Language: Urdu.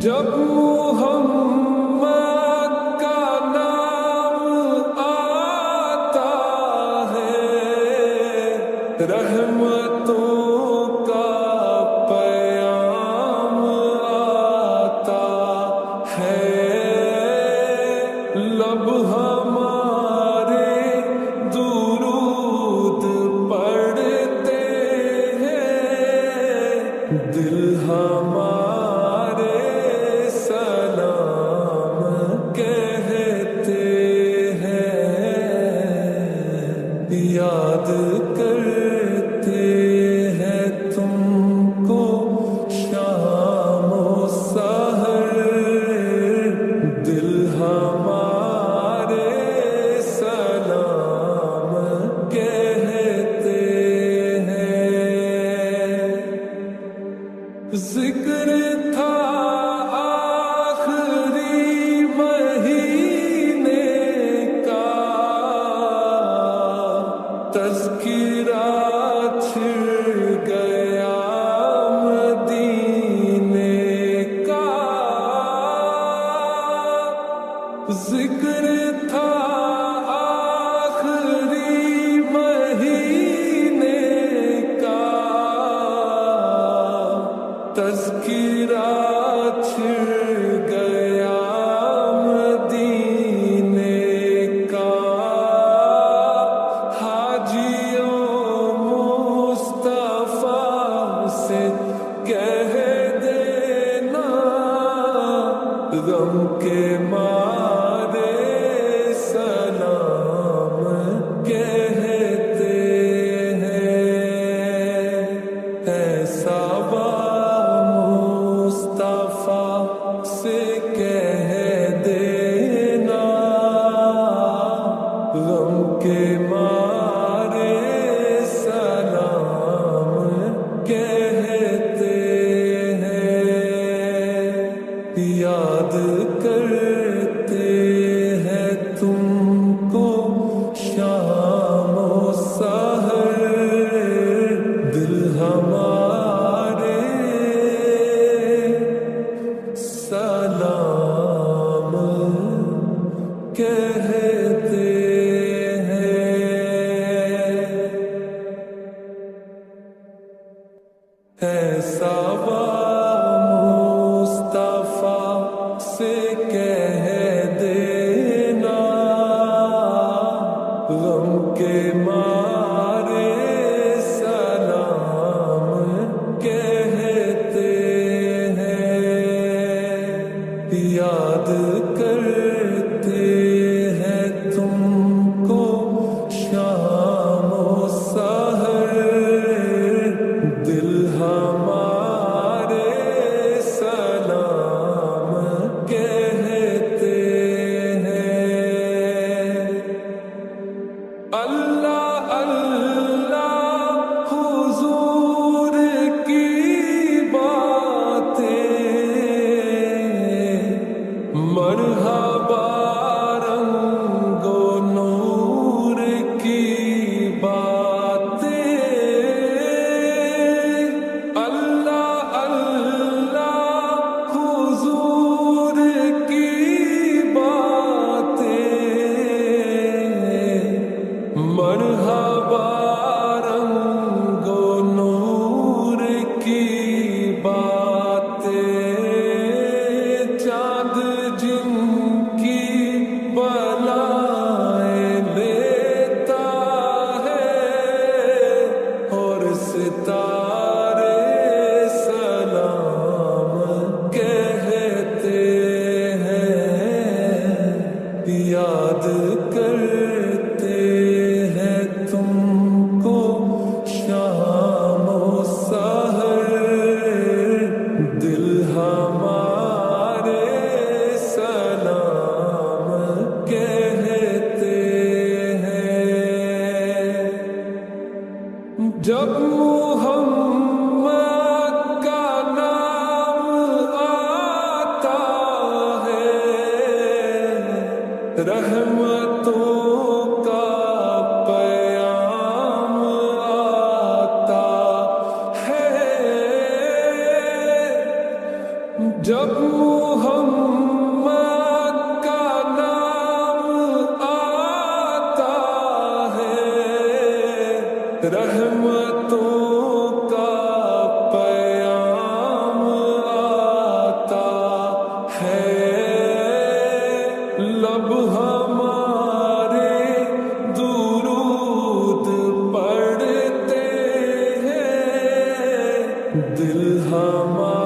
جب محمد کا نام آتا ہے، رحمتوں کا پیام آتا ہے، لب ہمارے درود پڑھتے ہیں، دل ہمارے سلام کہتے ہیں، یاد کرتے ہیں تم کو شام و سحر، دل ہمارے سلام کہتے ہیں۔ ذکر تھا آخری مہینے کا، تذکرہ چھڑ گیا مدینے کا، ذکر تھا آخری مہینے کا، تذکرہ چھڑ گیا مدینے کا، حاجیوں مصطفیٰ سے کہہ دینا، غم کے مارے سلام کہتے ہیں، ایسا مصطفیٰ سے کہہ دینا، غم کے مارے سلام کہتے ہیں، یاد کرتے ہیں تم کو شام و سحر، دل ہمارے سلام کہتے ہیں، ایسا مصطفیٰ سے کہہ دینا، غم کے مارے سلام کہتے ہیں، یاد کرتے ہیں تم کو شام و سحر، دل ہمارے سلام کہتے ہیں، اللہ اللہ حضور کی باتیں، مرحبا رنگ و نور کی باتیں، اللہ اللہ حضور کی باتیں، مرحبا رنگ و نور کی باتیں، چاند جن کی بلائیں لیتا ہے، اور ستارے سلام کہتے ہیں، یاد کرتے ہیں تم کو شام و سحر، دل ہمارے سلام کہتے ہیں، جب محمد کا نام آتا ہے، رحمتوں کا پیام آتا ہے، جب محمد کا نام آتا ہے رحمتوں کا پیام آتا ہے لب ہمارے درود پڑھتے ہیں دل ہمارا